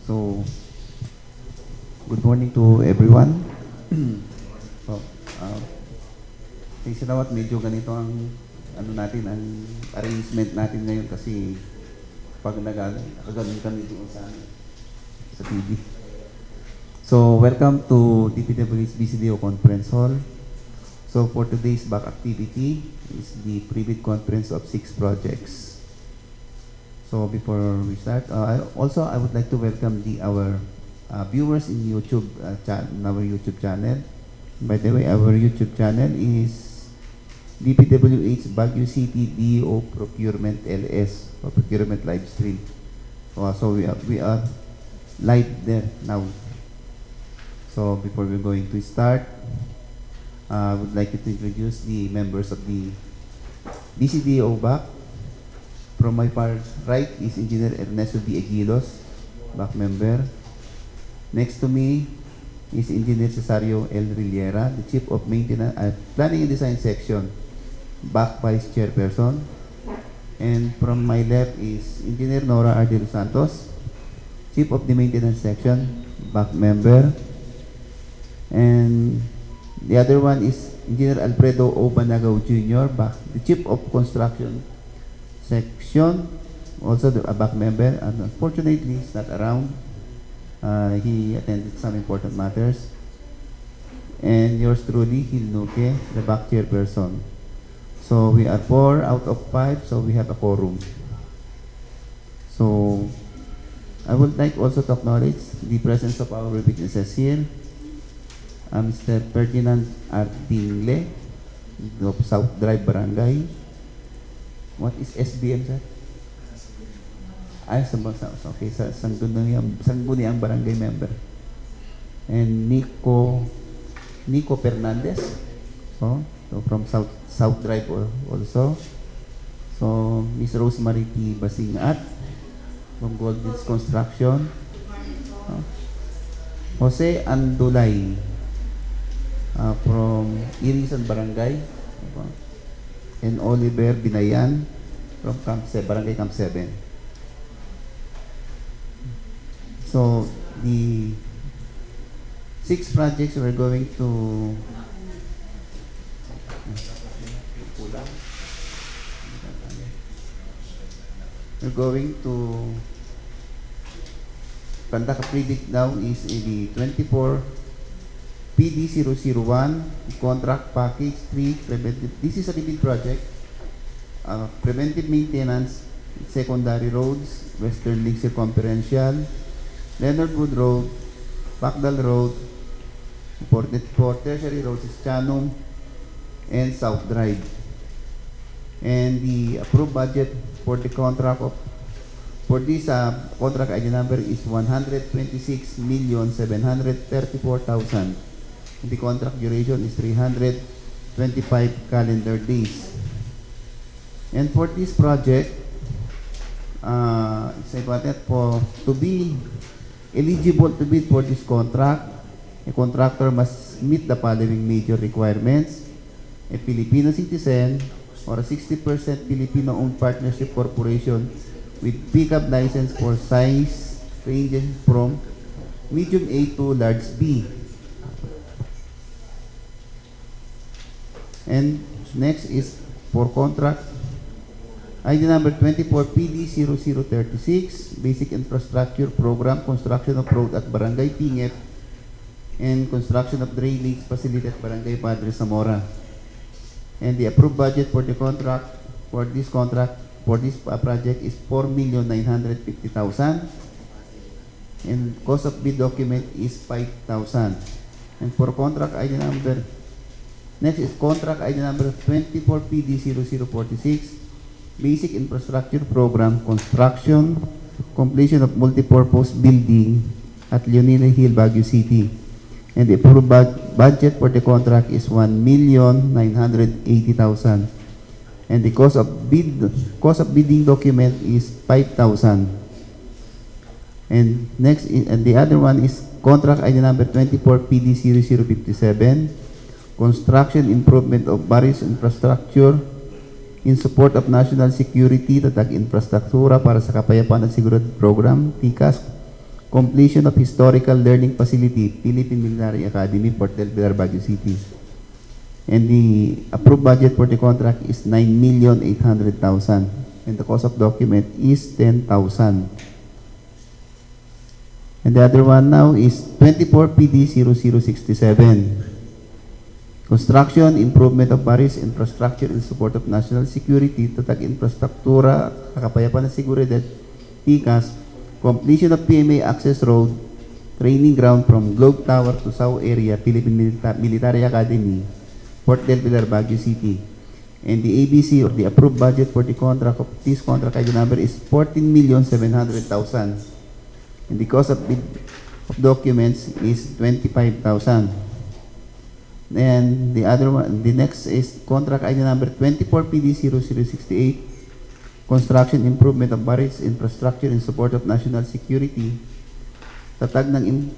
So, good morning to everyone. So, thanks salamat, medyo ganito ang ang arrangement natin ngayon kasi pag nagagaling kami doon sa TV. So, welcome to DPWH BCDO Conference Hall. So, for today's back activity is the private conference of 6 projects. So before we start, I would like to welcome our viewers in YouTube, our YouTube channel. By the way, our YouTube channel is DPWH Baguio City DEO Procurement LS or Procurement Livestream. So we are live there now. So before we're going to start, I would like to introduce the members of the BCDO BAC. From my far right is Engineer Ernesto D. Aguilos, back member. Next to me is Engineer Cesario L. Rillera, the Chief of Maintenance Planning and Design Section, back Vice Chairperson. And from my left is Engineer Nora Ardel Santos, Chief of the Maintenance Section, back member. And the other one is Engineer Alfredo O. Banagaw Jr., back, the Chief of Construction Section, also a back member, and unfortunately he's not around. He attended some important matters. And yours truly, Hilnuke, the back chairperson. So we are 4 out of 5, so we have a quorum. So I would like also to acknowledge the presence of our witnesses here. Mr. Ferdinand Artingle of South Drive Barangay. What is SBM, sir? Ay, okay, Sangguniang Barangay member. And Nico Fernandez, so from South Drive also. So Miss Rosemary T. Basingat from Goldfields Construction. Jose Andulay from Irisan Barangay. And Oliver Binayan from Barangay Camp 7. So the 6 projects we're going to conduct a predict now is the 24 PD001 contract package 3 preventive. This is a repeat project. Preventive maintenance, secondary roads, Western Link Circumferential, Leonard Wood Road, Pacdal Road, for tertiary roads is Chanum and South Drive. And the approved budget for the contract for this contract ID number is 126,734,000. The contract duration is 325 calendar days. And for this project, it's important to be eligible to bid for this contract. A contractor must meet the following major requirements: a Filipino citizen or a 60% Filipino-owned partnership corporation with pickup license for size ranges from medium A to large B. And next is for contract ID number 24 PD0036, Basic Infrastructure Program, construction of road at Barangay Pinget and construction of drainage facility at Barangay Padre, Zamora. And the approved budget for the contract for this project is 4,950,000, and cost of bid document is 5,000. And for contract ID number next is contract ID number 24 PD0046, Basic Infrastructure Program, construction, completion of multipurpose building at Leonila Hill, Baguio City. And the approved budget for the contract is 1,980,000. And the cost of bidding document is 5,000. And next, and the other one is contract ID number 24 PD0057, construction improvement of various infrastructure in support of national security, tatag infrastruktura para sa kapayapaan at seguridad program, TICAS, completion of historical learning facility, Philippine Military Academy, Port Del Pilar, Baguio City. And the approved budget for the contract is 9,800,000. And the cost of document is 10,000. And the other one now is 24 PD 0067. Construction, improvement of various infrastructure in support of national security, tatag infrastruktura, kakapayapan ng seguridad, TICAS, completion of PMA access road, training ground from Globe Tower to South Area, Philippine Military Academy, Port Del Pilar, Baguio City. And the ABC or the approved budget for the contract of this contract ID number is 14,700,000. And the cost of documents is 25,000. Then the other one, the next is contract ID number 24 PD 0068, construction improvement of various infrastructure in support of national security. Tatag ng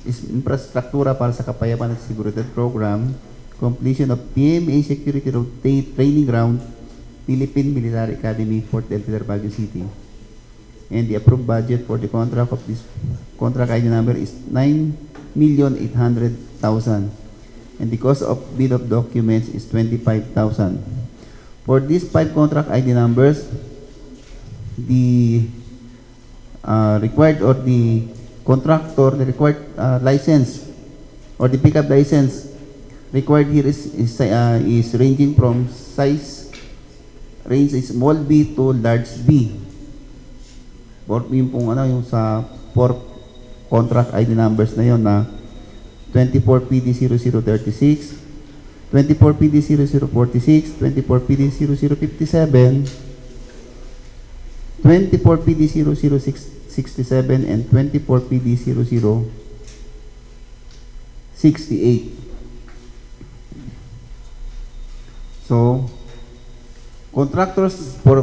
infrastruktura para sa kapayapan at seguridad program, completion of PMA security road training ground, Philippine Military Academy, Port Del Pilar, Baguio City. And the approved budget for the contract of this contract ID number is 9,800,000. And the cost of bid of documents is 25,000. For these 5 contract ID numbers, the required or the contractor, the required license or the pickup license required here is ranging from size range is small B to large B. Or yung pong ano yung sa 4 contract ID numbers na yon na 24 PD 0036, 24 PD 0046, 24 PD 0057, 24 PD 0067, and 24 PD 0068. So, contractors for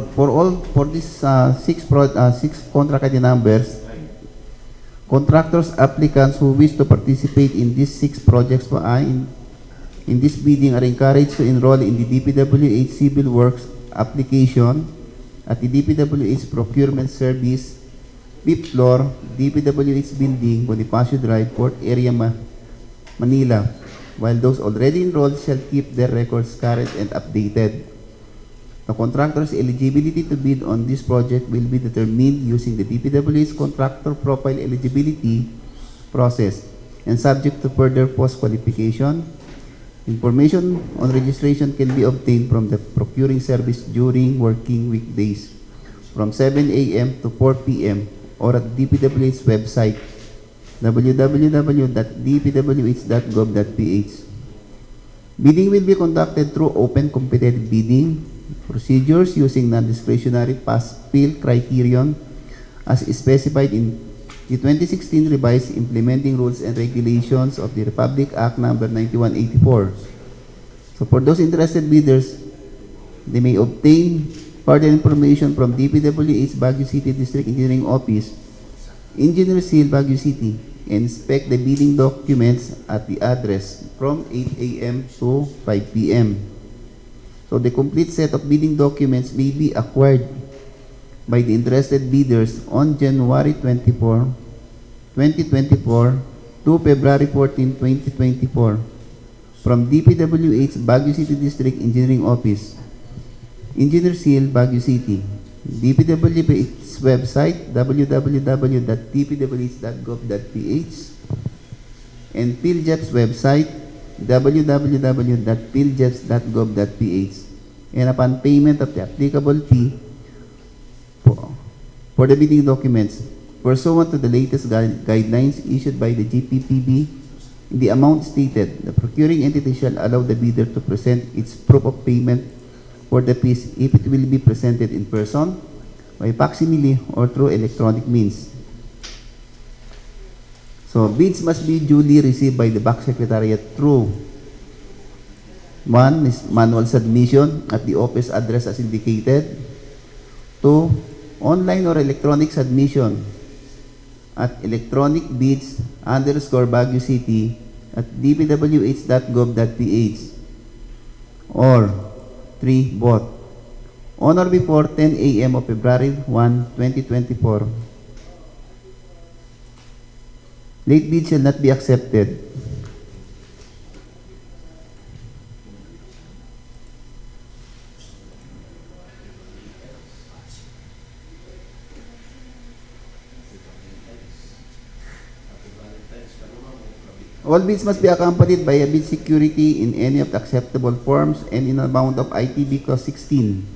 these 6 contract ID numbers, contractors, applicants who wish to participate in these 6 projects in this bidding are encouraged to enroll in the DPWH Civil Works application at the DPWH Procurement Service, 5th floor, DPWH Building, Bonifacio Drive, Port Area, Manila, while those already enrolled shall keep their records current and updated. The contractor's eligibility to bid on this project will be determined using the DPWH contractor profile eligibility process and subject to further post-qualification. Information on registration can be obtained from the procuring service during working weekdays from 7 a.m. to 4 p.m. or at DPWH website www.dpwh.gov.ph. Bidding will be conducted through open competitive bidding procedures using non-discretionary pass-fail criterion as specified in the 2016 revised implementing rules and regulations of the Republic Act number 9184. So for those interested bidders, they may obtain further information from DPWH Baguio City District Engineering Office, Engineer Seal, Baguio City, and inspect the bidding documents at the address from 8 a.m. to 5 p.m. So the complete set of bidding documents may be acquired by the interested bidders on January 24, 2024 to February 14, 2024 from DPWH Baguio City District Engineering Office, Engineer Seal, Baguio City, DPWH website www.dpwh.gov.ph, and PhilJEP's website www.philjeps.gov.ph, and upon payment of the applicable fee for the bidding documents pursuant to the latest guidelines issued by the GPPB in the amount stated, the procuring entity shall allow the bidder to present its proof of payment for the fees if it will be presented in person, by facsimile, or through electronic means. So, bids must be duly received by the Back Secretariat through 1 is manual submission at the office address as indicated. 2, online or electronic submission at electronic bids _Baguio City at dpwh.gov.ph. Or 3, both. On or before 10 a.m. of February 1, 2024. Late bid shall not be accepted. All bids must be accompanied by a bid security in any of the acceptable forms and in an amount of ITB Clause 16.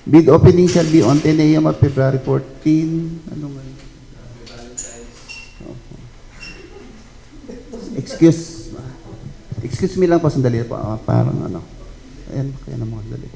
Bid opening shall be on 10 a.m. on February 14. Ano nga yun? Excuse me lang po, sandali po. Parang ano. Ayan, kaya na mga dali.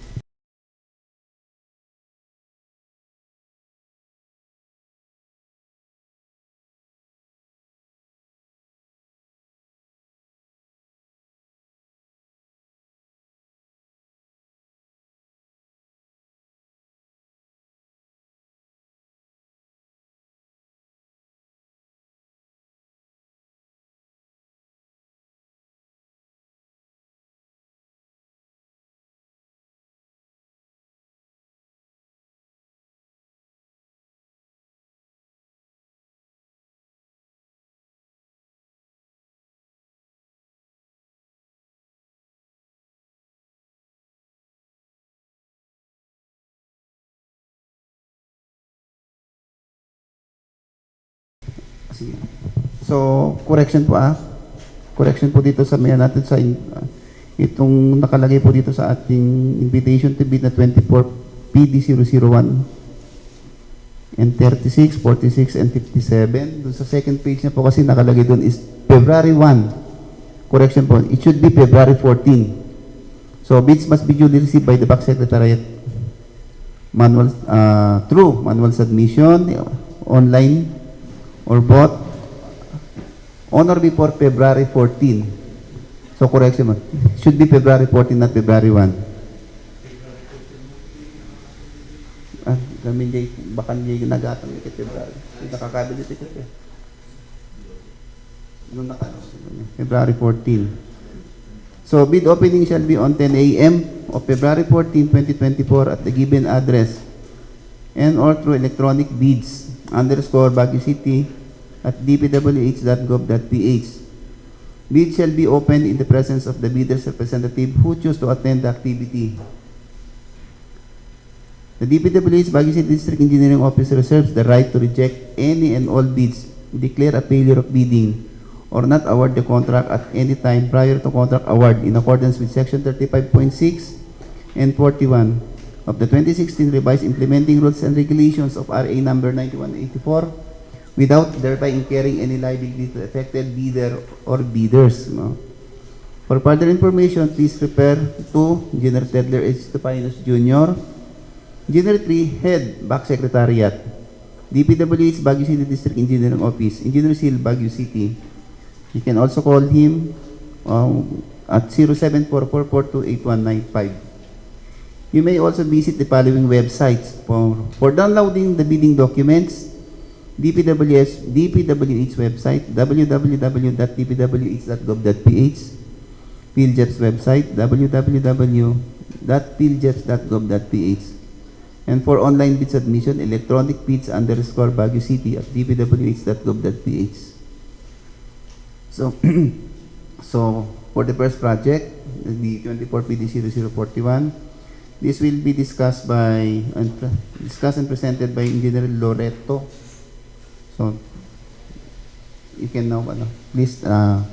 Sige. So, correction po Correction po dito sa maya natin sa itong nakalagay po dito sa ating invitation to bid na 24 PD001 and 36, 46, and 57. Doon sa second page na po kasi nakalagay doon is February 1. Correction po. It should be February 14. So, bids must be duly received by the back secretariat through manual submission, online, or both on or before February 14. So, correction mo. Should be February 14, not February 1. Kami jay, baka jay nagatang ito February. Ito kakabilis ito. Noong February 14. So, bid opening shall be on 10 a.m. of February 14, 2024 at the given address and or through electronic bids _Baguio City at dpwh.gov.ph. Bid shall be opened in the presence of the bidder's representative who choose to attend the activity. The DPWH Baguio City District Engineering Office reserves the right to reject any and all bids, declare a failure of bidding, or not award the contract at any time prior to contract award in accordance with Section 35.6 and 41 of the 2016 Revised Implementing Rules and Regulations of RA number 9184 without thereby incurring any liability to affected bidder or bidders. No? For further information, please refer to Engineer Tedler H. Tupainus Jr., Engineer 3, Head, Back Secretariat, DPWH Baguio City District Engineering Office, Engineer Seal, Baguio City. You can also call him at 0744428195. You may also visit the following websites for downloading the bidding documents: DPWH website, www.dpwh.gov.ph, PhilJEP's website, www.philjeps.gov.ph, and for online bid submission, electronic bids _Baguio City at dpwh.gov.ph. So for the first project, the 24 PD0041, this will be discussed and presented by Engineer Loreto. So, you can now, please go.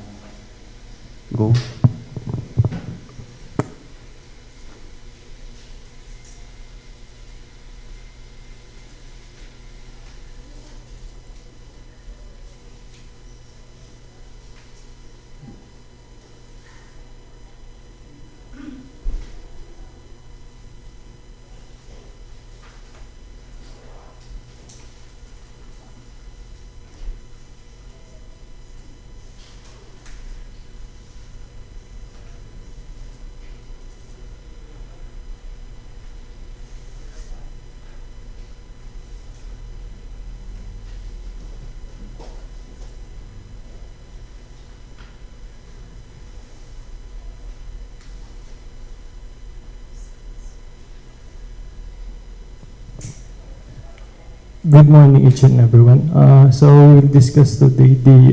Good morning, each and everyone. So we'll discuss today the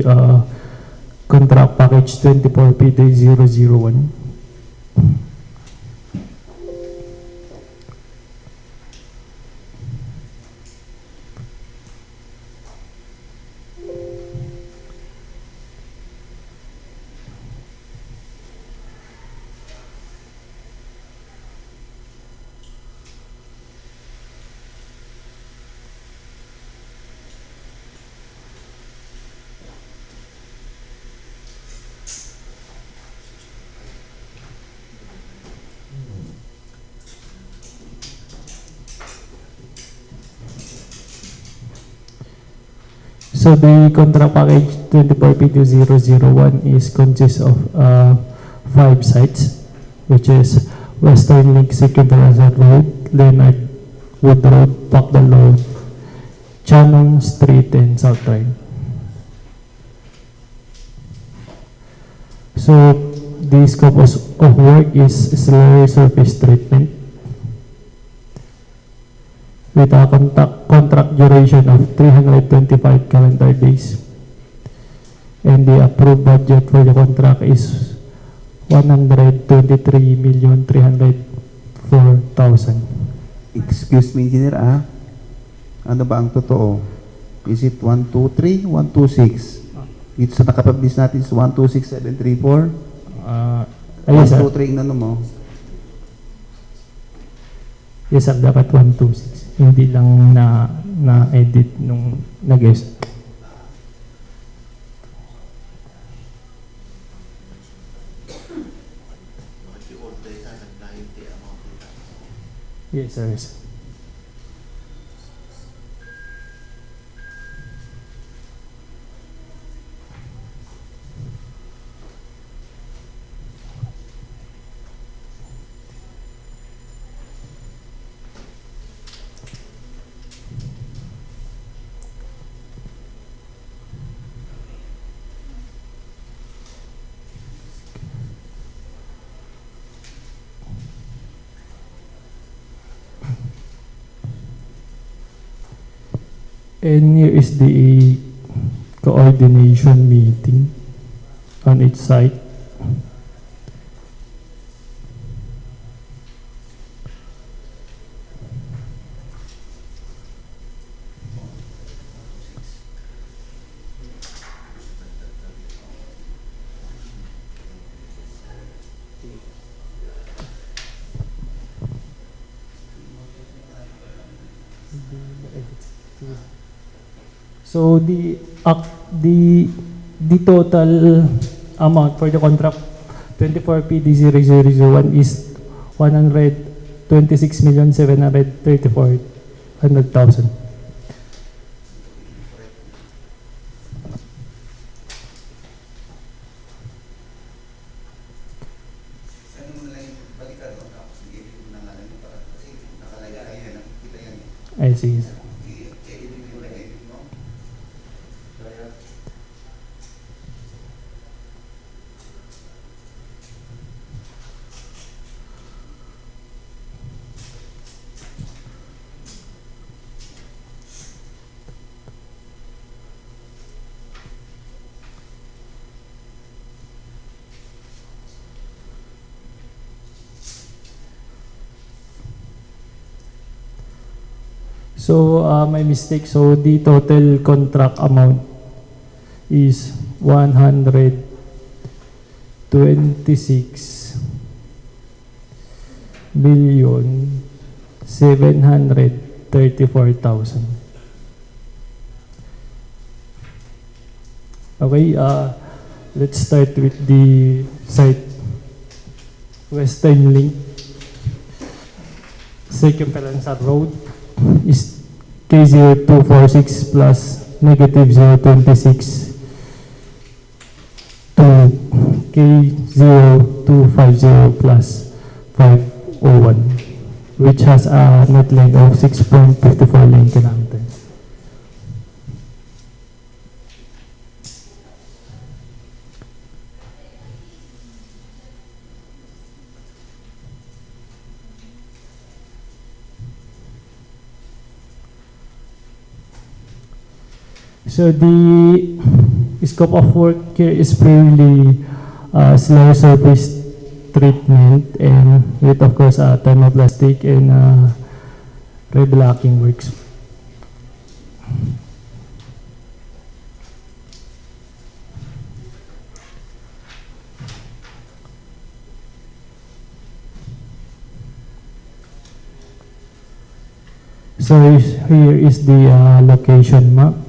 contract package 24P-001. So the contract package 24P-001 is consists of 5 sites, which is Western Link Circumferential Road, Leonard Wood Road, Pacdal Road, Chanum Street, and South Drive. So the scope of work is slurry surface treatment with a contract duration of 325 calendar days. And the approved budget for the contract is 123,304,000. Excuse me, Engineer, ano ba ang totoo? Is it 123, 126? Ito sa nakapublish natin is 126734? Yes, sir. 123 ang ano mo? Yes, sir. Dapat 126. Hindi lang na-edit nung nag-guess. Yes, sir. Yes, sir. And here is the coordination meeting on each site. So the total amount for the contract 24PD0001 is 126,734,000. I see. So, my mistake. So, the total contract amount is 126,734,000. Okay, let's start with the site Western Link Circumferential Road is K0246 plus negative 026 to K0250 plus 501, which has a net length of 6.54 lane kilometers. So the scope of work here is purely slow surface treatment and with of course thermoplastic and reblocking works. So here is the location map.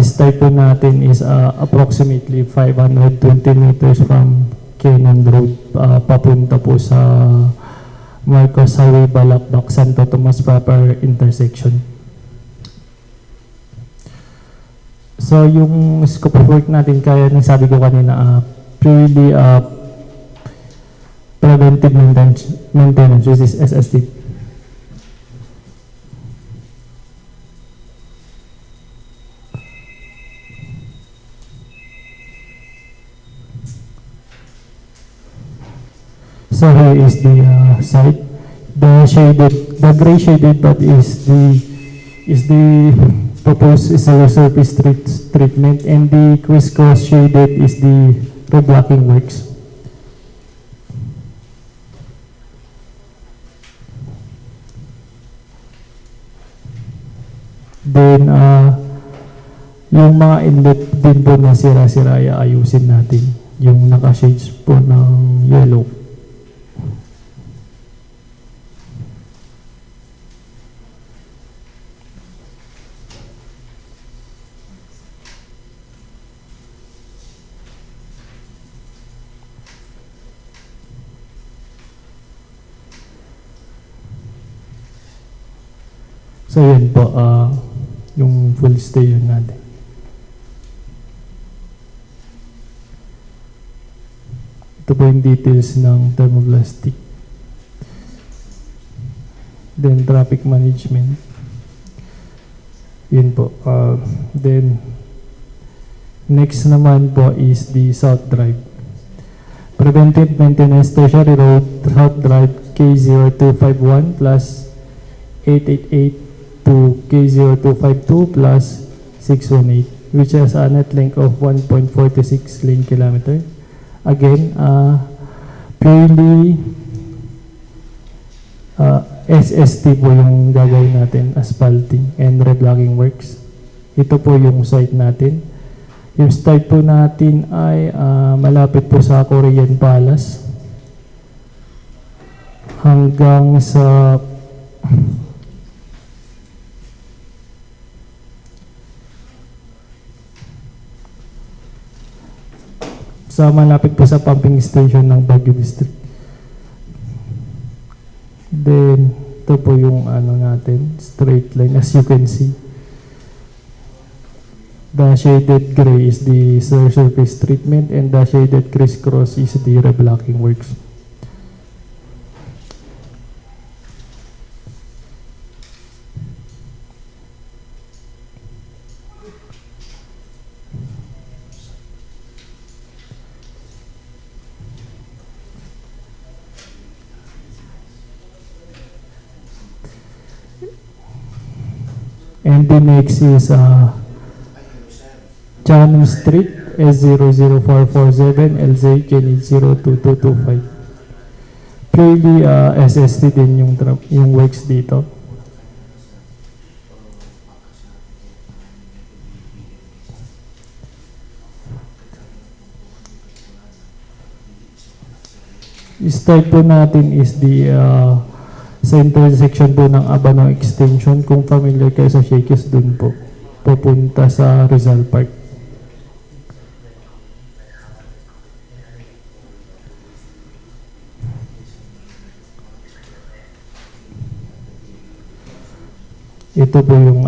Start po natin is approximately 520 meters from Cannon Road papunta po sa Marcos Highway, Balakbak, Santo Tomas proper intersection. So yung scope of work natin, kaya nagsabi ko kanina, purely preventive maintenance, which is SST. So here is the site. The gray shaded dot is the proposed slow surface treatment, and the crisscross shaded is the reblocking works. Then yung mga inlet din po na sira-sira ayusin natin. Yung naka-shades po ng yellow. So yun po, yung full stay yun natin. Ito po yung details ng thermoplastic. Then traffic management. Yun po. Then next naman po is the South Drive. Preventive maintenance, Tertiary Road, South Drive, K0251 plus 888 to K0252 plus 618, which has a net length of 1.46 lane kilometer. Again, purely SST po yung gagawin natin, asphalting and reblocking works. Ito po yung site natin. Yung start po natin ay malapit po sa Korean Palace hanggang sa malapit po sa pumping station ng Baguio District. Then, ito po yung ano natin, straight line as you can see. The shaded gray is the surface treatment and the shaded crisscross is the reblocking works. And the next is Chanum Street, S00447, LZ, Chainage 02225. Purely SST din yung works dito. Start po natin is the sa intersection po ng Abano Extension. Kung familiar kayo sa Shakey's, dun po papunta sa Rizal Park. Ito po yung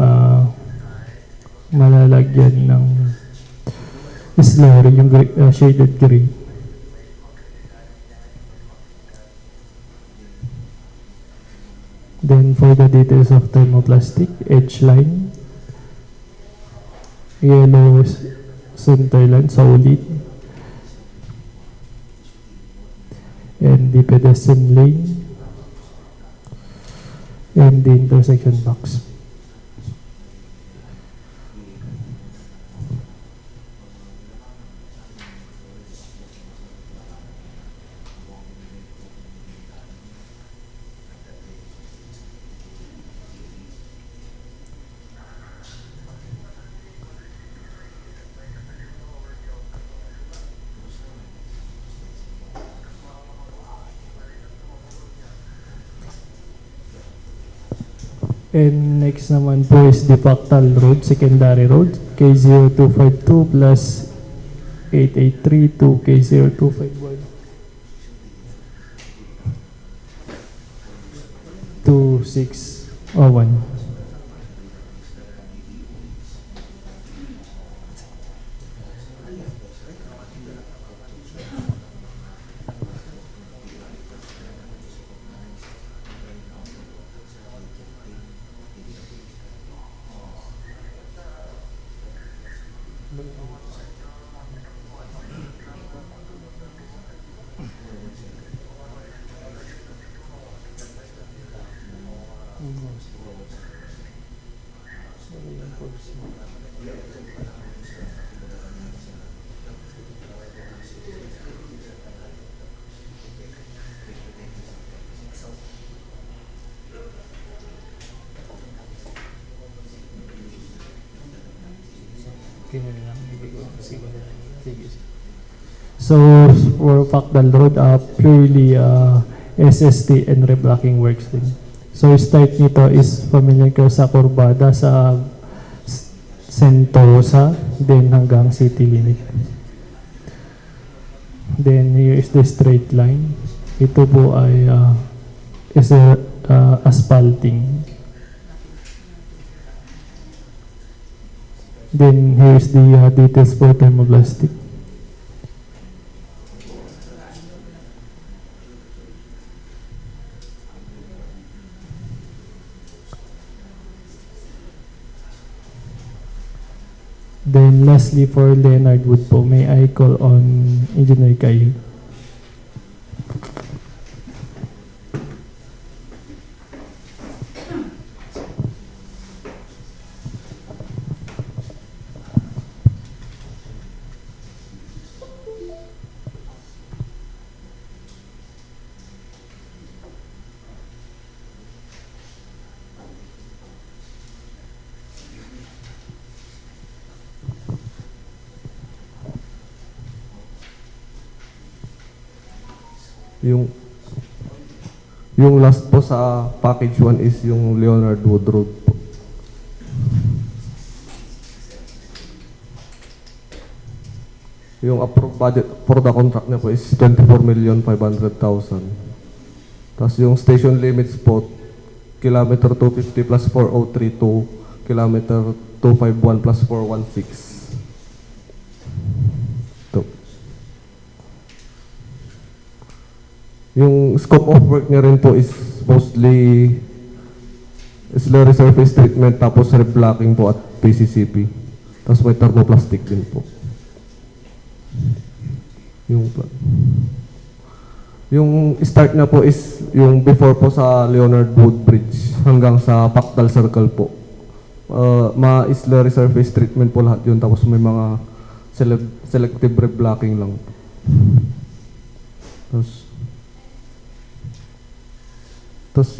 malalagyan ng slurry, yung shaded gray. Then for the details of thermoplastic, edge line, yellow center line, solid, and the pedestrian lane, and the intersection box. And next naman po is the Pacdal Road, Secondary Road, K0252 plus 883 to K0251. 2601. So for Pacdal Road, purely SST and reblocking works din. So start nito is familiar ko sa Corbada sa Sentosa, then hanggang city limit. Then here is the straight line. Ito po ay is asphalting. Then here's the details for thermoplastic. Then lastly for Leonard Wood po, may I call on Engineer Kyle? Yung last po sa package 1 is yung Leonard Wood Road po. Yung approved budget for the contract niya po is 24,500,000. Tapos yung station limits po, kilometer 250 plus 4032, kilometer 251 plus 416. Yung scope of work niya rin po is mostly slurry surface treatment, tapos reblocking po at PCCP. Tapos may thermoplastic din po. Yung start niya po is yung before po sa Leonard Wood Bridge hanggang sa Pacdal Circle po. Ma-slurry surface treatment po lahat yun, tapos may mga selective reblocking lang po. Tapos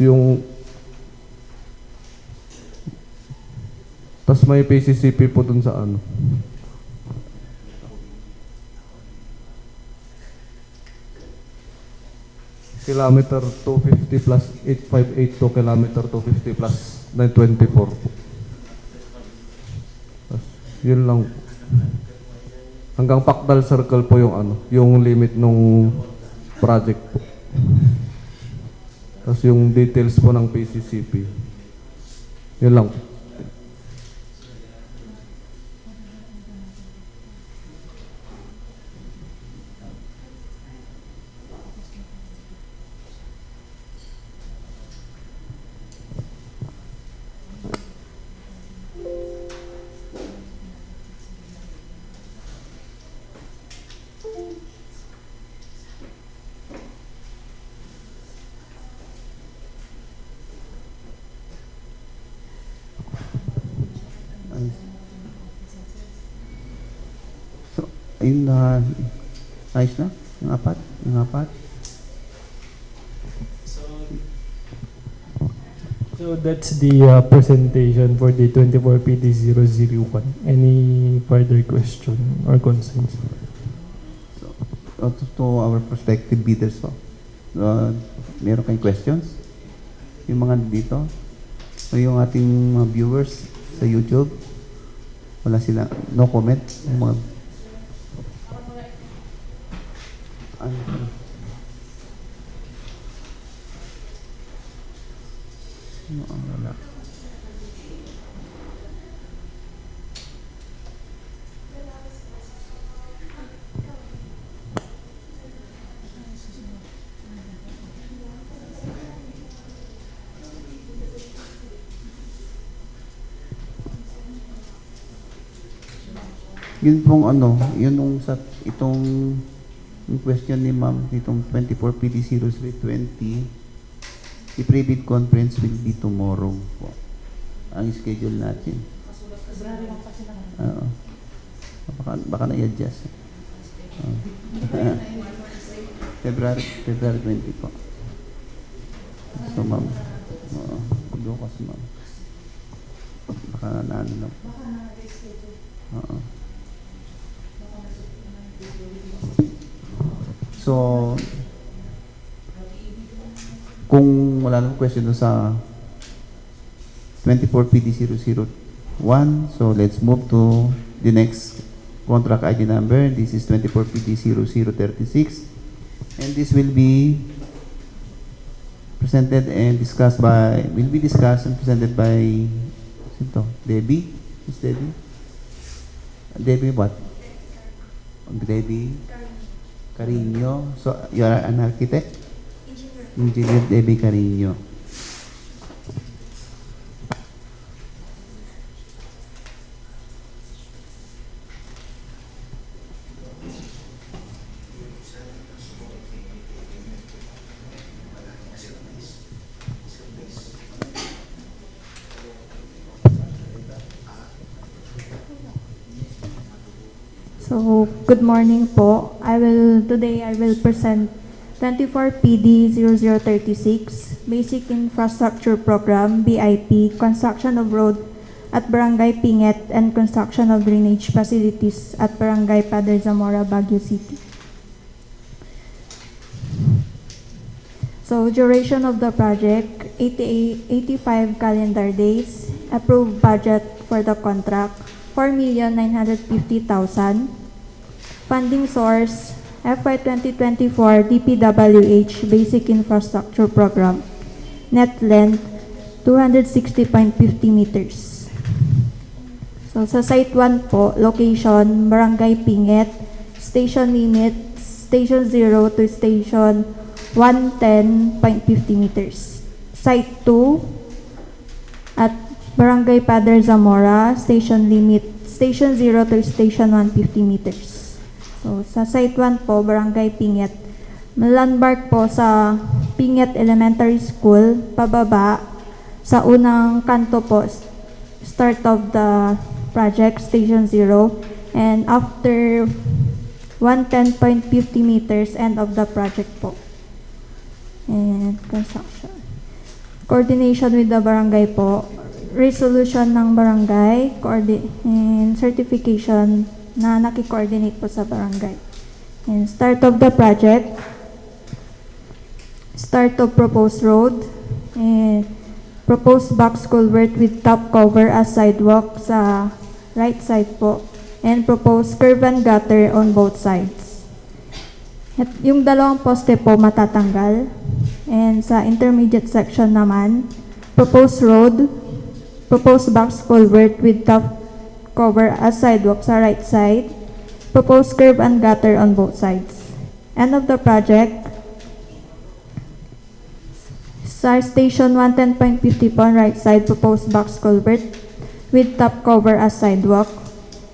may PCCP po dun sa ano. Kilometer 250 plus 858 to kilometer 250 plus 924 po. Tapos, yun lang. Hanggang Pacdal Circle po yung ano, yung limit nung project po. Tapos yung details po ng PCCP. Yun lang. So, ayun na, ayos na? Yung apat? So that's the presentation for the 24PD001. Any further question or concerns? So, to our prospective bidders po, meron kayong questions? Yung mga dito? So yung ating mga viewers sa YouTube, wala sila, no comment. Yung mga, ano, wala. Yun pong ano, yun yung sa itong yung question ni ma'am, itong 24 PD 0320, the pre-bid conference will be tomorrow po. Ang schedule natin. Oo. Baka na-adjust. February 20 po. So ma'am, bukas ma'am. Baka na ano lang. Oo. So, kung wala nang question sa 24 PD 001, so let's move to the next contract ID number. This is 24 PD 0036, and this will be presented and discussed by, presented by Debbie. Is Debbie? Debbie what? Debbie Carino. So, you are an architect? Engineer Debbie Carino. So, good morning po. Today I will present 24 PD 0036 Basic Infrastructure Program BIP Construction of Road at Barangay Pinget and Construction of Drainage Facilities at Barangay Padre, Zamora, Baguio City. So, duration of the project 85 calendar days. Approved budget for the contract 4,950,000. Funding source, FY 2024 DPWH Basic Infrastructure Program. Net length, 260.50 meters. So, sa Site 1 po, location, Barangay Pinget, station limit, Station 0 to Station 110.50 meters. Site 2, at Barangay Padre, Zamora, station limit, Station 0 to Station 150 meters. So, sa Site 1 po, Barangay Pinget. Landmark po sa Pinget Elementary School, pababa. Sa unang kanto po, start of the project, Station 0. And after 110.50 meters, end of the project po. And construction. Coordination with the barangay po. Resolution ng barangay, and certification na naki-coordinate po sa barangay. And start of the project, start of proposed road, and proposed box culvert with top cover as sidewalk sa right side po, and proposed curb and gutter on both sides. At yung dalawang poste po matatanggal, and sa intermediate section naman, proposed road, proposed box culvert with top cover as sidewalk sa right side, proposed curb and gutter on both sides. End of the project, sa station 110.50 po on right side, proposed box culvert with top cover as sidewalk,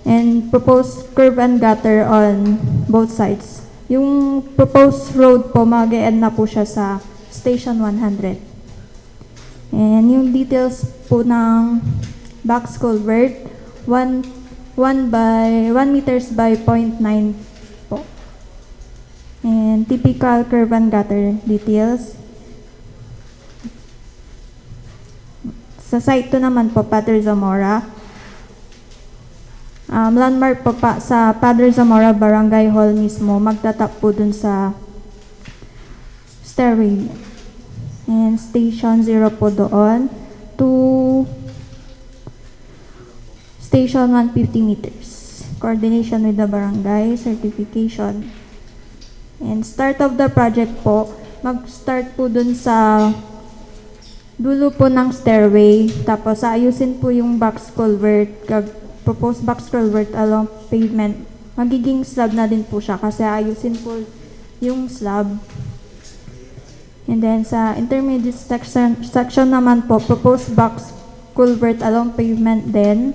and proposed curb and gutter on both sides. Yung proposed road po, mag-e-end na po siya sa station 100. And yung details po ng box culvert, 1 meters by 0.9 po. And typical curb and gutter details. Sa site 2 naman po, Padre Zamora. Landmark po pa sa Padre Zamora Barangay Hall mismo, magtatap po dun sa stairway. And station 0 po doon. to station 150 meters. Coordination with the barangay, certification. And start of the project po, mag-start po dun sa dulo po ng stairway. Tapos ayusin po yung box culvert, proposed box culvert along pavement. Magiging slab na din po siya kasi ayusin po yung slab. And then sa intermediate section naman po, proposed box culvert along pavement din.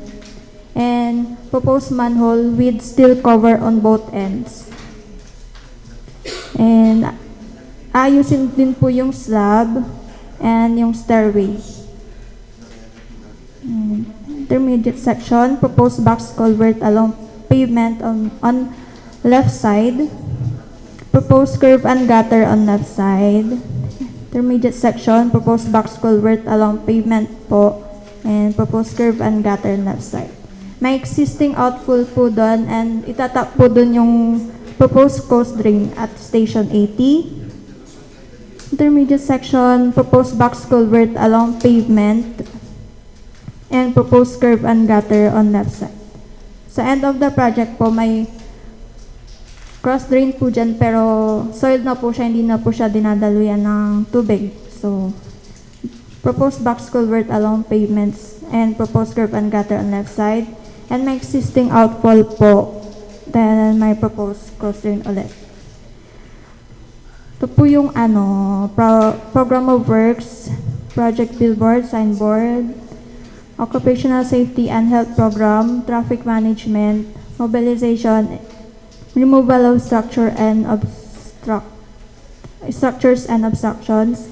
And proposed manhole with steel cover on both ends. And ayusin din po yung slab and yung stairway. Intermediate section, proposed box culvert along pavement on left side. Proposed curb and gutter on left side. Intermediate section, proposed box culvert along pavement po. And proposed curb and gutter on left side. May existing outfall po doon and itatap po doon yung proposed coast drain at station 80. Intermediate section, proposed box culvert along pavement and proposed curb and gutter on left side. Sa end of the project po, may cross drain po dyan pero soiled na po siya, hindi na po siya dinadaluyan ng tubig. So, proposed box culvert along pavements and proposed curb and gutter on left side. And may existing outfall po. Then may proposed cross drain ulit. Ito po yung program of works, project billboard, signboard, occupational safety and health program, traffic management, mobilization, removal of structures and obstructions,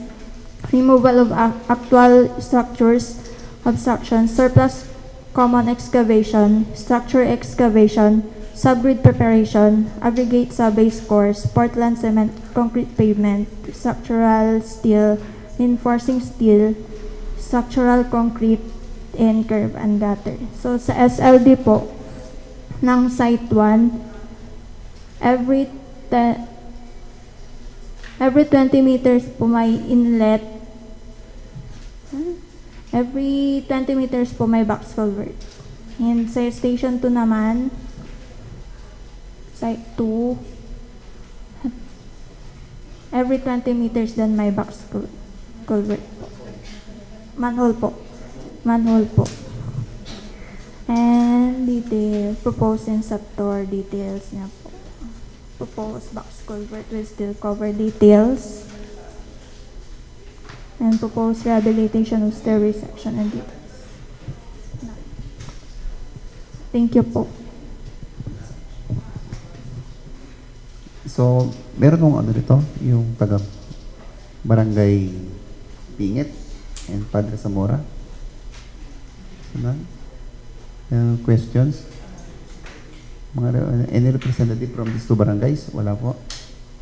removal of actual structures, obstructions, surplus common excavation, structure excavation, subgrid preparation, aggregate subbase course, Portland cement, concrete pavement, structural steel, reinforcing steel, structural concrete, and curb and gutter. So sa SLD po, ng site 1, every 20 meters po may inlet. Every 20 meters po may box culvert. And sa station 2 naman, site 2, every 20 meters then may box culvert po. Manhole po. And detail, proposed and subtor details niya po. Proposed box culvert will still cover details. And proposed rehabilitation of stairway section and details. Thank you po. So, meron mong dito, yung taga Barangay Pinget and Padre Zamora. Questions? Any representative from these two barangays? Wala po.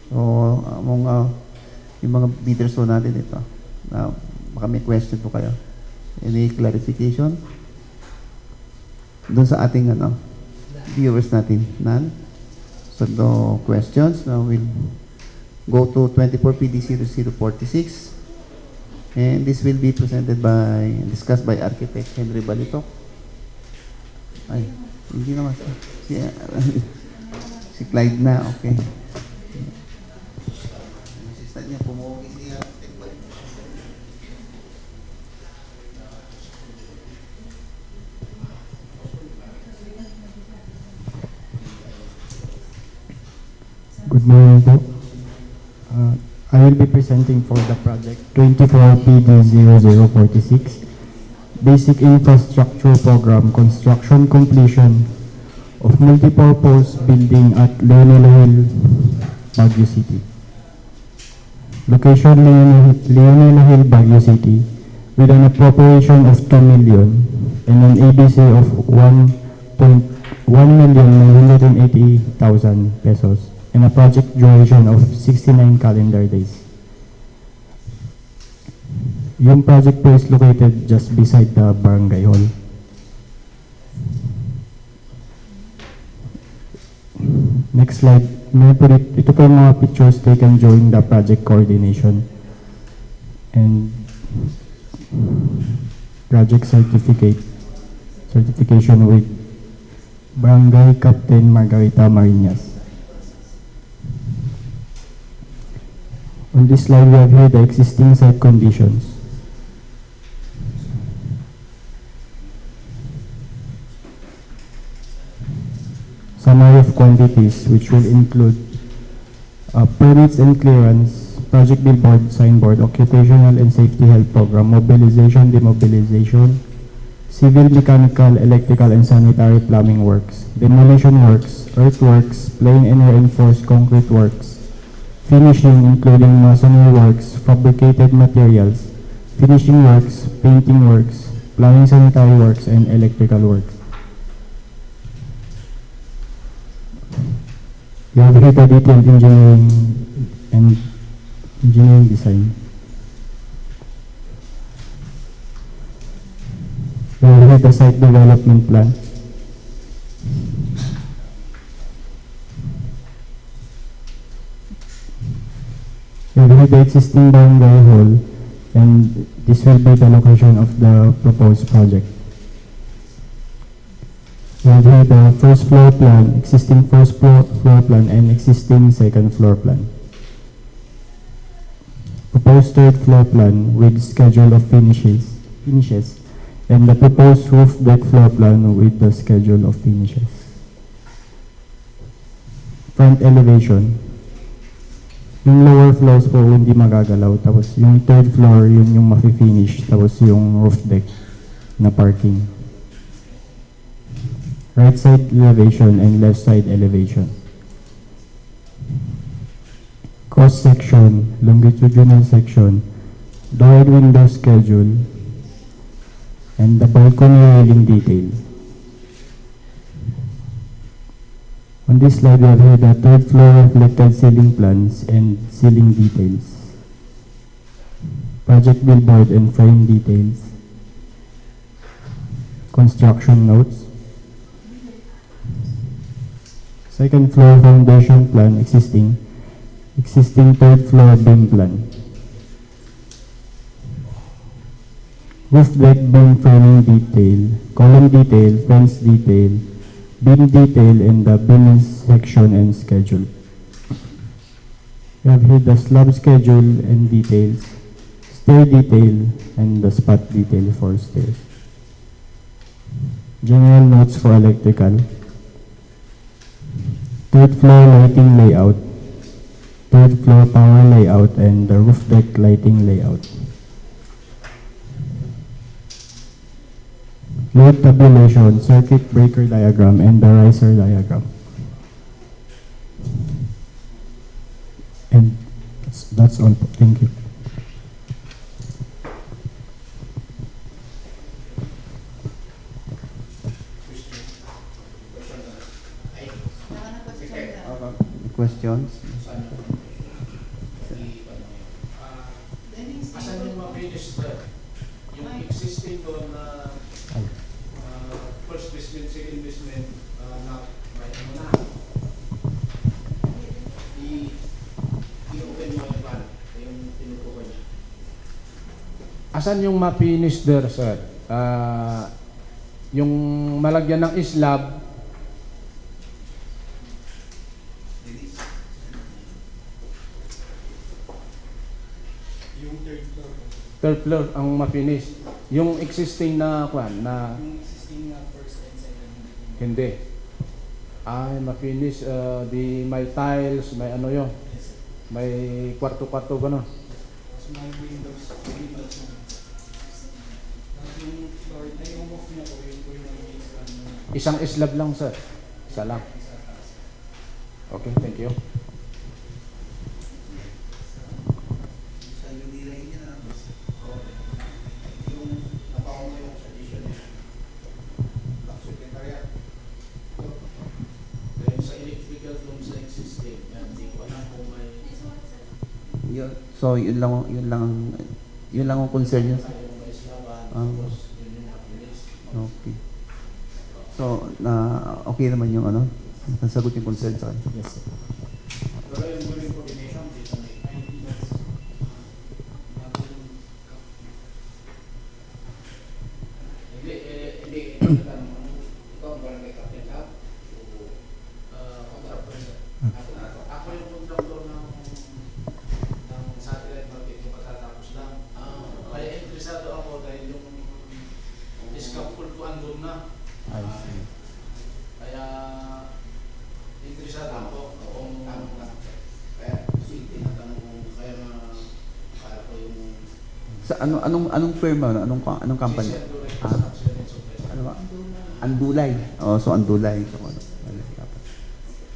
So, yung mga meters po natin ito. Baka may question po kayo. Any clarification? Doon sa ating viewers natin. None? So, no questions. Now we'll go to 24 PD 0046. And this will be discussed by Architect Henry Balitok. Ay, hindi naman. Si Clyde na, okay. Assistant niya, pumuwi siya. Good morning po. I will be presenting for the project 24PD0046, Basic Infrastructure Program Construction Completion of Multipurpose Building at Leonila, Baguio City. Location Leonila, Baguio City, with an appropriation of 2 million and an ABC of 1,980,000 pesos. And a project duration of 69 calendar days. Yung project po is located just beside the Barangay Hall. Next slide. Ito po yung mga pictures taken during the project coordination. And project certification with Barangay Captain Margarita Marinas. On this slide, we have here the existing site conditions. Summary of quantities, which will include permits and clearance, project billboard, signboard, occupational and safety health program, mobilization, demobilization, civil, mechanical, electrical, and sanitary plumbing works, demolition works, earthworks, plain and reinforced concrete works, finishing including masonry works, fabricated materials, finishing works, painting works, plumbing, sanitary works, and electrical works. We have here the detailed engineering and engineering design. We have here the site development plan. We have here the existing barangay hall, and this will be the location of the proposed project. We have here the first floor plan, existing first floor plan, and existing second floor plan. Proposed third floor plan with schedule of finishes, and the proposed roof deck floor plan with the schedule of finishes. Front elevation. Yung lower floors po hindi magagalaw, tapos yung third floor yun yung mafi-finish, tapos yung roof deck na parking. Right side elevation and left side elevation. Cross section, longitudinal section, door and window schedule, and the balcony railing detail. On this slide, we have here the third floor reflected ceiling plans and ceiling details, project billboard and frame details, construction notes, second floor foundation plan existing third floor beam plan, roof deck beam framing detail, column detail, fence detail, beam detail, and the beam section and schedule. We have here the slab schedule and details, stair detail, and the spot detail for stairs. General notes for electrical. Third floor lighting layout, third floor power layout, and the roof deck lighting layout. Load tabulation, circuit breaker diagram, and the riser diagram. And that's all. Thank you. Questions? Asan yung mga register? Yung existing doon na first basement, second basement na may ano na. I-open mo yung plan, yung tinutukoy niya. Asan yung ma-finish there, sir? Yung malagyan ng slab, third floor ang ma-finish. Yung existing na kwan na yung existing na first and second hindi. Ay ma-finish di may tiles, may ano yon. May kwarto-kwarto gano. May windows. Yung floor ay off niya po yung isang slab lang sir. Isa lang. Okay, thank you. So yun lang ang concern niya. Okay. So okay naman yung ano, nasagot yung concern sa kanya. Yes, sir. andun na. I see. Kaya interesado ako kung kaya tinatanong ko kaya para ko yung Sa anong firm ano? Anong company? Ano ba? Andulay. Oh, so Andulay. So ano? Wala, dapat.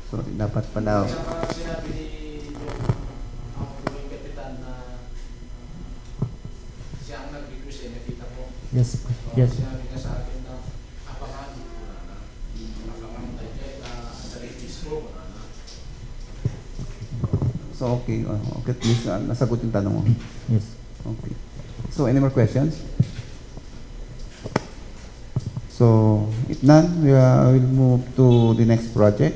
So dapat pala. Saka sinabi ni yung kapitan na siya ang nag-request nakita ko. Yes. So, Yes. sinabi niya sa akin na abangan tayo sa release ko. So okay, okay, please nasagot yung tanong mo. Yes. Okay. So any more questions? So if none, we will move to the next project.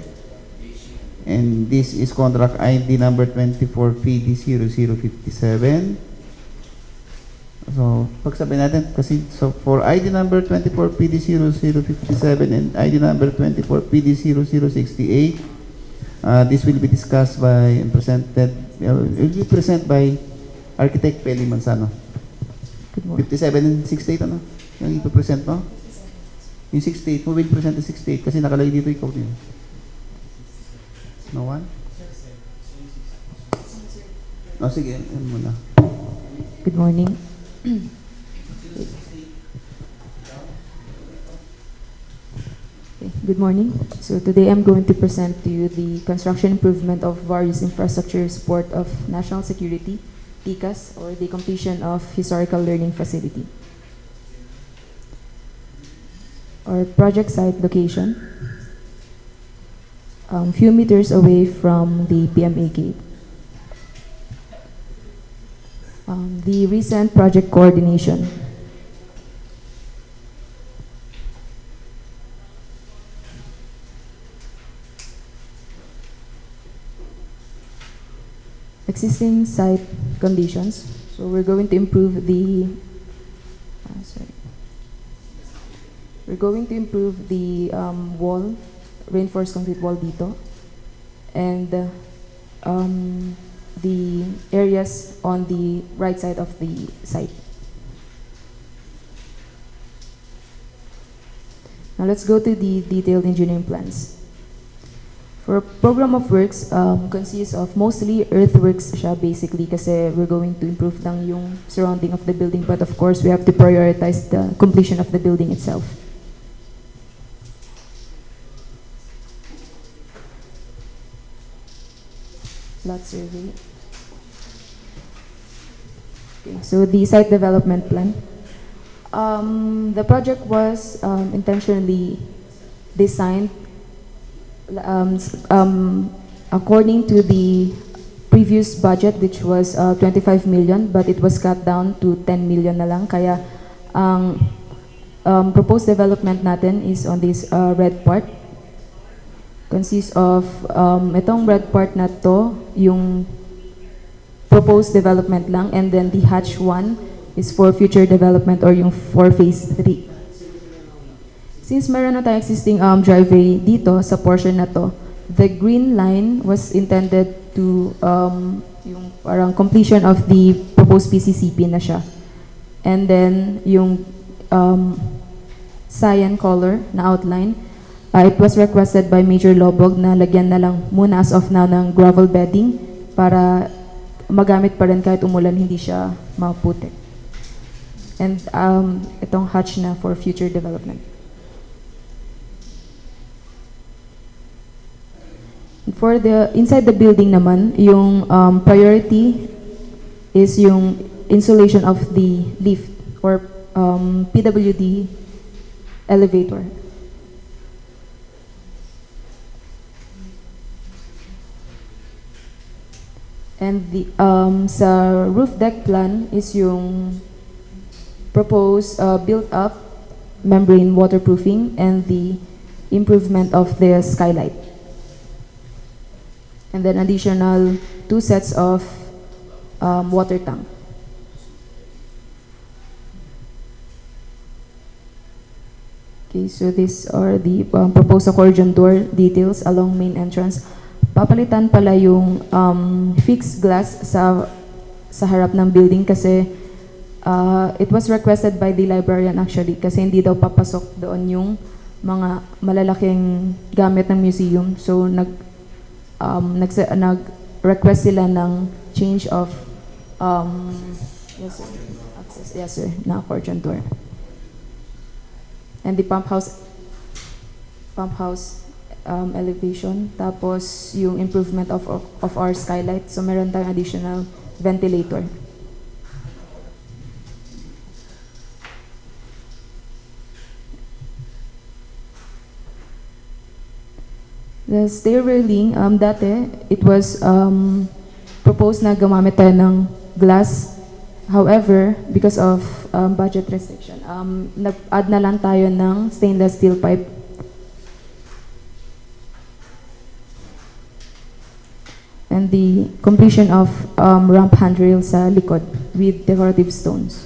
And this is contract ID number 24PD0057. So pagsabi natin kasi so for ID number 24PD0057 and ID number 24PD0068, this will be discussed by and presented. It will be presented by Architect Peli Manzano. Good morning. 57 and 68 ano? Yung ipipresent mo? Yung 68, who will present the 68? Kasi nakalagay dito ikaw din. No one? Oh, sige, yun muna. Good morning. Okay, good morning. So today I'm going to present to you the construction improvement of various infrastructure support of national security, TICAS, or the completion of historical learning facility. Our project site location, few meters away from the PMA gate. The recent project coordination. Existing site conditions. So we're going to improve the we're going to improve the wall, reinforced concrete wall dito, and the areas on the right side of the site. Now let's go to the detailed engineering plans. For program of works, consists of mostly earthworks siya basically kasi we're going to improve lang yung surrounding of the building, but of course we have to prioritize the completion of the building itself. Lot survey. Okay, so the site development plan. The project was intentionally designed according to the previous budget, which was 25 million, but it was cut down to 10 million na lang. Kaya ang proposed development natin is on this red part. Consists of itong red part na to, yung proposed development lang, and then the hatch 1 is for future development or yung for phase 3. Since meron na tayong existing driveway dito sa portion na to, the green line was intended to yung parang completion of the proposed PCCP na siya. And then yung cyan color na outline, it was requested by Major Lobog na lagyan na lang muna as of now ng gravel bedding para magamit pa rin kahit umulan, hindi siya maputik. And itong hatch na for future development. For the inside the building naman, yung priority is yung insulation of the lift or PWD elevator. And the sa roof deck plan is yung proposed built-up membrane waterproofing and the improvement of the skylight. And then additional 2 sets of water tank. Okay, so these are the proposed accordion door details along main entrance. Papalitan pala yung fixed glass sa harap ng building kasi It was requested by the librarian actually kasi hindi daw papasok doon yung mga malalaking gamit ng museum. So nag-request sila ng change of yes sir, access, yes sir, na fortune tour. And the pump house elevation, tapos yung improvement of our skylight. So meron tayong additional ventilator. The stair railing, dati, it was proposed na gumamit tayo ng glass. However, because of budget restriction, nag-add na lang tayo ng stainless steel pipe. And the completion of ramp handrail sa likod with decorative stones.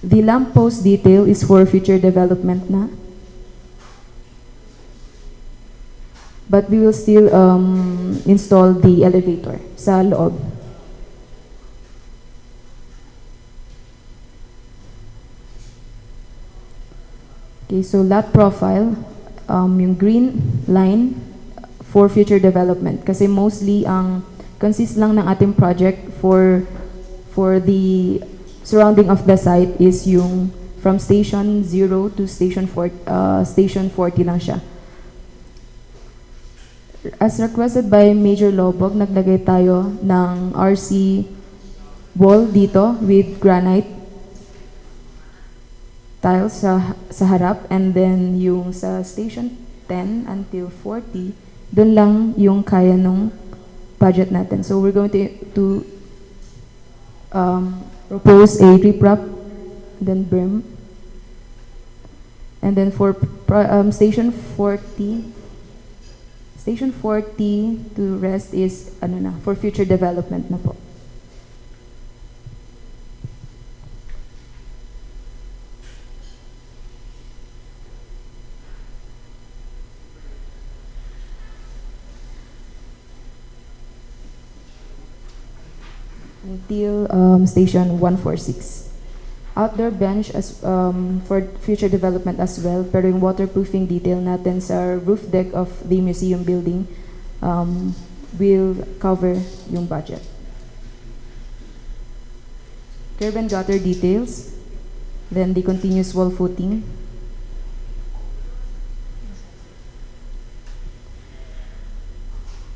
The lamppost detail is for future development na. But we will still install the elevator sa loob. Okay, so lot profile, yung green line for future development. Kasi mostly ang consist lang ng ating project for the surrounding of the site is yung from station 0 to station 40 lang siya. As requested by Major Lobog, naglagay tayo ng RC wall dito with granite tiles sa harap, and then yung sa station 10 until 40, doon lang yung kaya nung budget natin. So we're going to propose a riprap, then berm, and then for station 40 to rest is for future development na po. Until station 146. Outdoor bench as for future development as well, pero yung waterproofing detail natin sa roof deck of the museum building will cover yung budget. Curb and gutter details, then the continuous wall footing,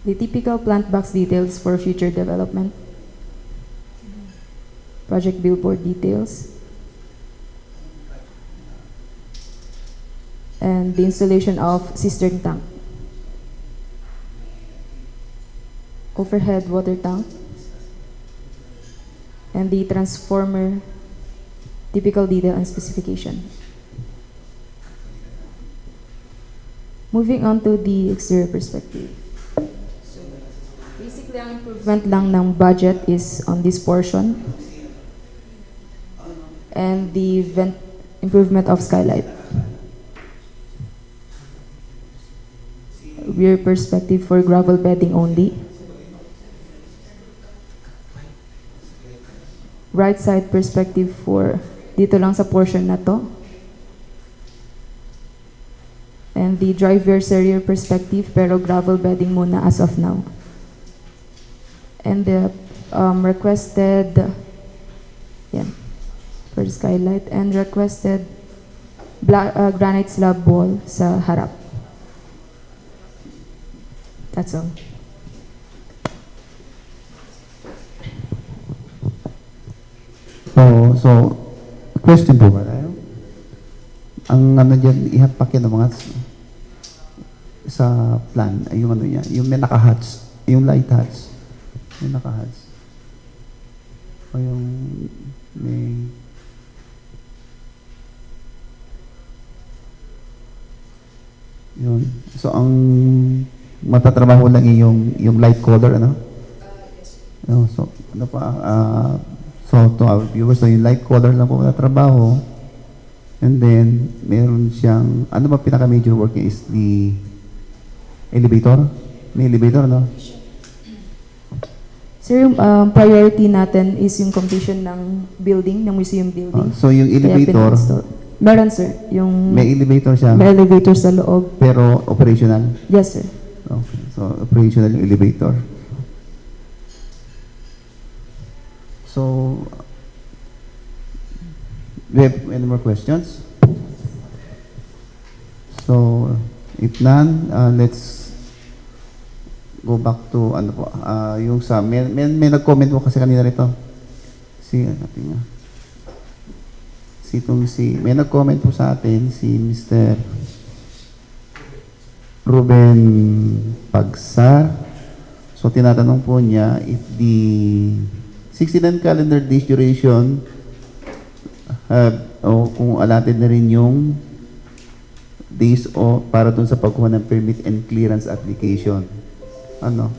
the typical plant box details for future development, project billboard details, and the installation of cistern tank, overhead water tank, and the transformer typical detail and specification. Moving on to the exterior perspective. So basically, ang improvement lang ng budget is on this portion, and the improvement of skylight. Rear perspective for gravel bedding only. Right side perspective for dito lang sa portion na to. And the driver's rear perspective pero gravel bedding muna as of now. And the requested for the skylight, and requested granite slab wall sa harap. That's all. So question po ba tayo? Ang dyan, ihapak yan ng mga sa plan, ay yung niya, yung may naka-hats, yung light hats, yung naka-hats. O yung may yun. So ang matatrabaho lang yung light color, ano? So ano pa, so to our viewers, so yung light color lang po matatrabaho, and then meron siyang, ano ba pinaka major work niya is the elevator? May elevator, no? Sir, yung priority natin is yung completion ng building, ng museum building. So yung Kaya elevator, pina-install. Meron, sir. Yung may elevator siya, may elevator sa loob. pero operational. Yes, sir. Okay. So operational yung elevator. So, do you have any more questions? So, if none, let's go back to ano po, yung sa may nag-comment po kasi kanina rito. May nag-comment po sa atin si Mr. Ruben Pagsar. So tinatanong po niya if the 69 calendar days duration o kung allotted na rin yung days o para dun sa pagkuha ng permit and clearance application. Ano?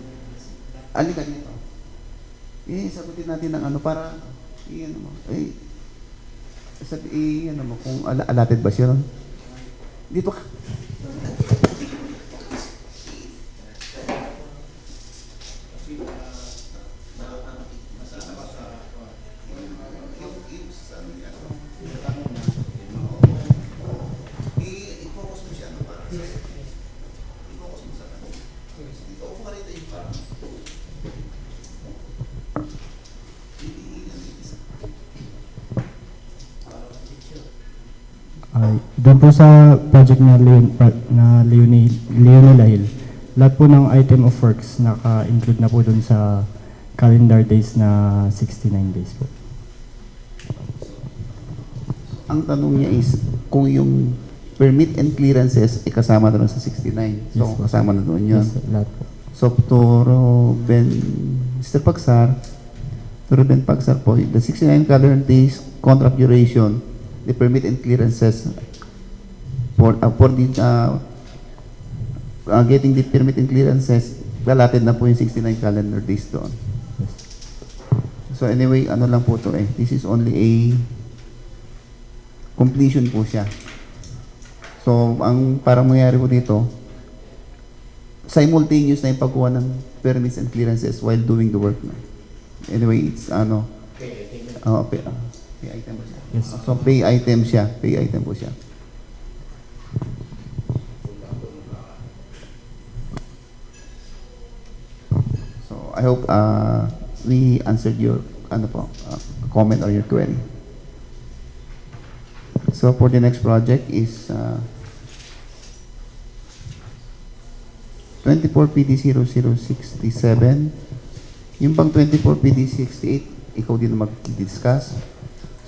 Alika dito. Sagutin natin ng ano para ano mo kung allotted ba siya. Dito ka. Doon po sa project na Leonila Hill, lahat po ng item of works naka-include na po doon sa calendar days na 69 days po. Ang tanong niya is kung yung permit and clearances ay kasama na doon sa 69. So, Yes, kasama na doon yun. Yes, lahat po. So, to Mr. Pagsar, to Ruben Pagsar po, the 69 calendar days contract duration, the permit and clearances for the getting the permit and clearances, allotted na po yung 69 calendar days doon. So anyway, ano lang po to this is only a completion po siya. So ang parang mangyayari po dito, simultaneous na yung pagkuha ng permits and clearances while doing the work. Anyway, it's pay item po siya. Yes. So pay item siya. Pay item po siya. So I hope we answered your comment or your query. So for the next project is 24 PD 0067. Yung pang 24 PD 68, ikaw din mag-discuss.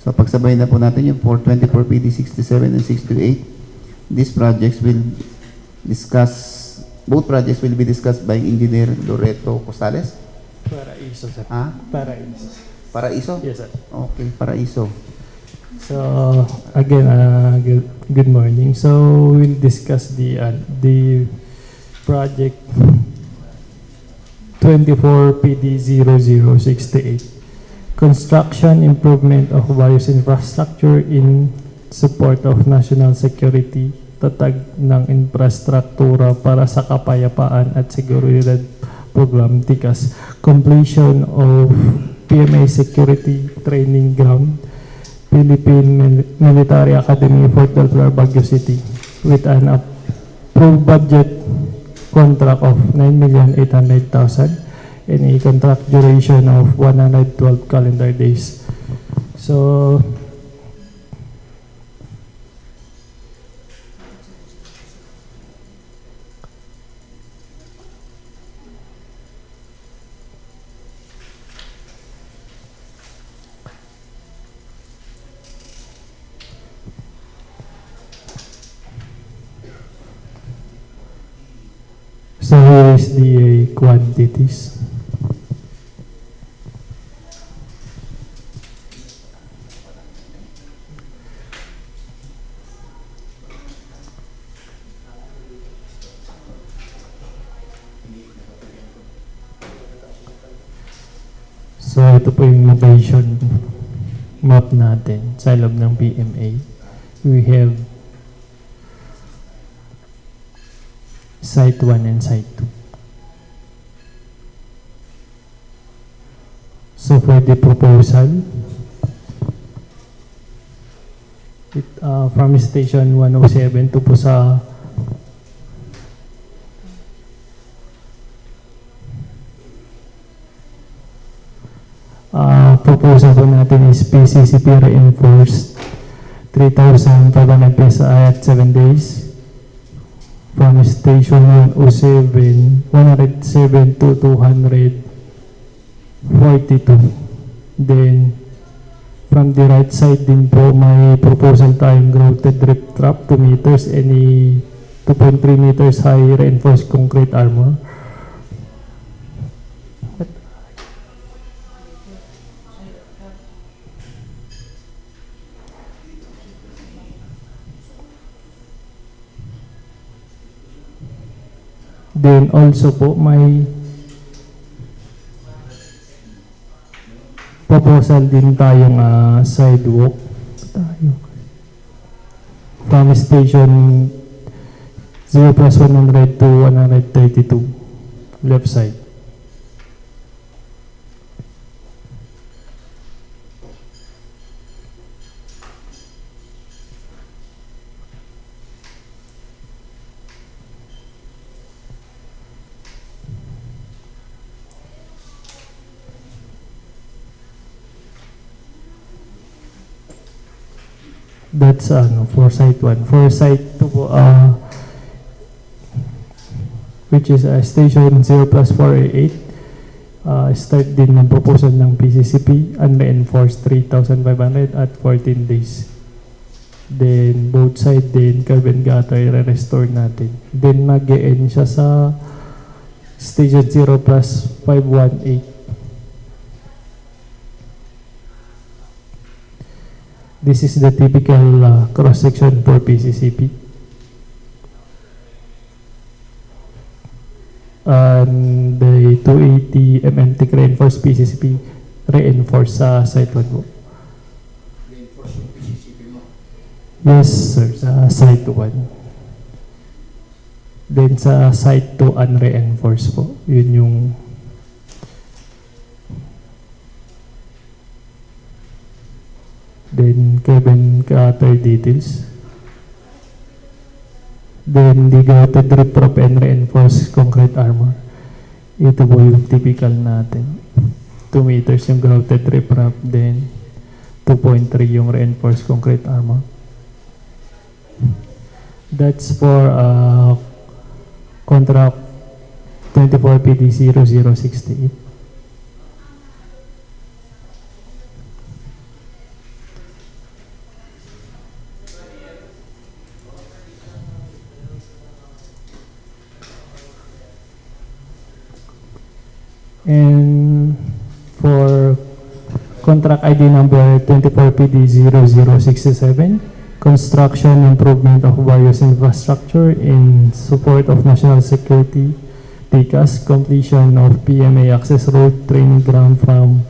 So pagsabay na po natin yung 24 PD 67 and 68. These projects will both projects will be discussed by Engineer Loreto Costales. Paraiso, sir. Paraiso. Paraiso? Yes, sir. Okay, Paraiso. So, again, good morning. So, we'll discuss the project 24 PD 0068. Construction improvement of various infrastructure in support of national security, tatag ng infrastruktura para sa kapayapaan at seguridad program, TICAS, completion of PMA security training ground, Philippine Military Academy, Fort Del Flor, Baguio City, with an approved budget contract of 9,800,000 and a contract duration of 112 calendar days. So, here is the quantities. So, ito po yung location map natin sa loob ng PMA. We have Site 1 and Site So for the proposal, from station 107 to po sa proposal po natin is PCCP reinforced 3,500 pesos at 7 days. From station 107 to 242. Then from the right side din po may proposal tayong grouted drip trap 2 meters, any 2.3 meters high reinforced concrete armor. Then also po may proposal din tayong sidewalk from station 0+100 to 132 left side. That's for site 1. For site 2 po, which is station 0+488, start din ng proposal ng PCCP, unreinforced 3,500 at 14 days. Then both side din, curb and gutter, i-restore natin. Then mag-e-end siya sa station 0+518. This is the typical cross-section for PCCP. And the 280 mm thick reinforced PCCP reinforced sa site 1 po. Reinforced yung PCCP mo? Yes sir, sa site 1. Then sa site 2 unreinforced po. Yun yung then cabin cutter details. Then the grouted drip prop and reinforced concrete armor. Ito po yung typical natin. 2 meters yung grouted drip prop, then 2.3 yung reinforced concrete armor. That's for contract 24 PD 0068. And for contract ID number 24PD0067, construction improvement of various infrastructure in support of national security, TICAS, completion of PMA access road, training ground from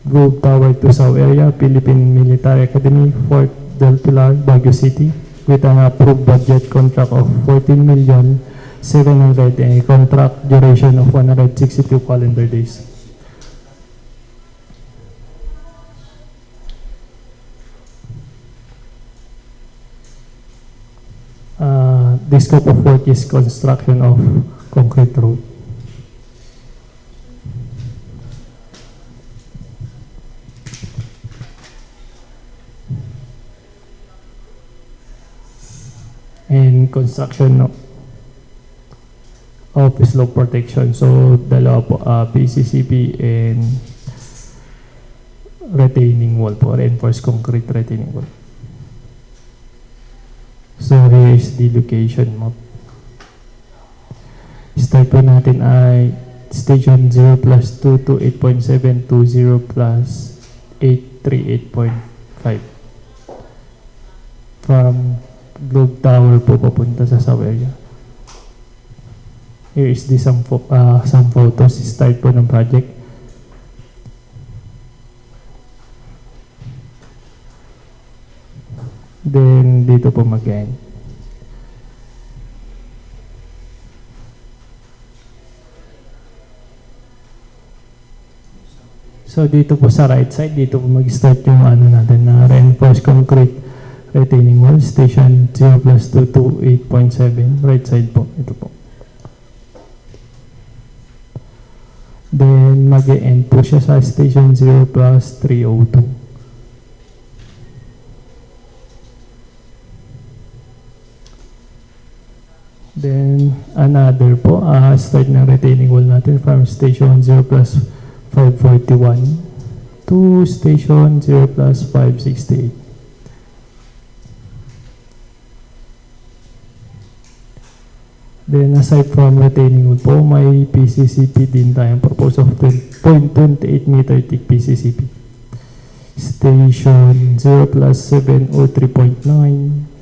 Grove Tower to South Area, Philippine Military Academy, Fort Del Pilar, Baguio City, with an approved budget contract of 14,700,000 and a contract duration of 162 calendar days. The scope of work is construction of concrete road. And construction of slope protection. So, dalawa po, PCCP and retaining wall po, reinforced concrete retaining wall. So, here is the location map. Start po natin ay station 0+2 to 8.7 to 0+838.5. From Globe Tower po papunta sa South Area. Here is the some photos. Start po ng project. Then dito po mag-end. So dito po sa right side, dito po mag-start yung ano natin na reinforced concrete retaining wall, station 0 plus 2 to 8.7, right side po, ito po. Then mag-e-end po siya sa station 0 plus 302. Then another po, start ng retaining wall natin from station 0 plus 541 to station 0 plus 568. Then aside from retaining wall po, may PCCP din tayong propose of 0.28 meter thick PCCP. Station 0 plus 703.9.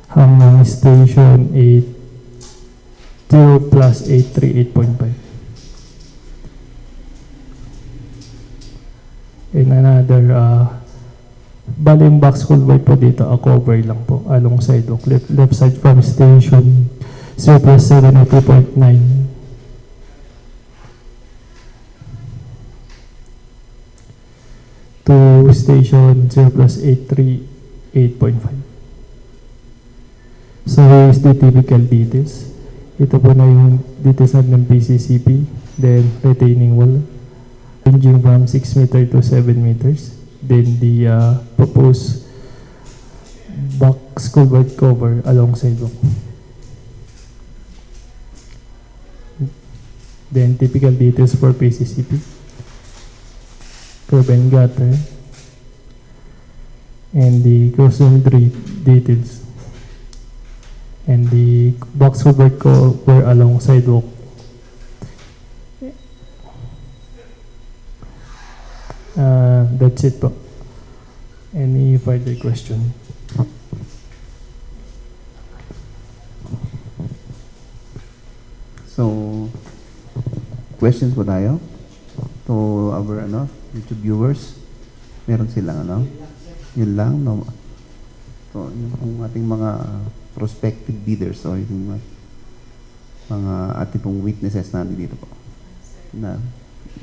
Hanggang station 8, 0 plus 838.5. And another, bali yung box culvert po dito, a cover lang po, along sidewalk, left side from station 0 plus 702.9 to station 0 plus 838.5. So here's the typical details. Ito po na yung details ng PCCP, then retaining wall, ranging from 6 meter to 7 meters. Then the proposed box culvert cover along sidewalk. Then typical details for PCCP. Curb and gutter. And the crossing details. And the box culvert cover along sidewalk. That's it po. Any further question? So, questions po tayo to our YouTube viewers. Meron silang yun lang, no? So, yung ating mga prospective bidders o yung mga ating pong witnesses natin dito po.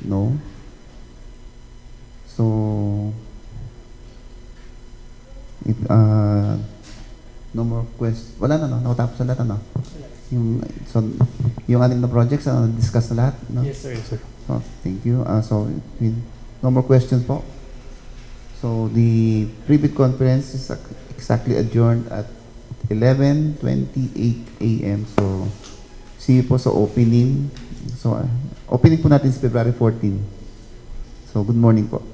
No? So, no more questions. Wala na, no? Nakatapos na lahat, Yung ating na projects, discuss na lahat, no? Yes, sir. Yes, sir. So, thank you. So, no more questions po. So, the pre-bid conference is exactly adjourned at 11:28 a.m. So, see you po sa opening. So, opening po natin is February 14. So, good morning po.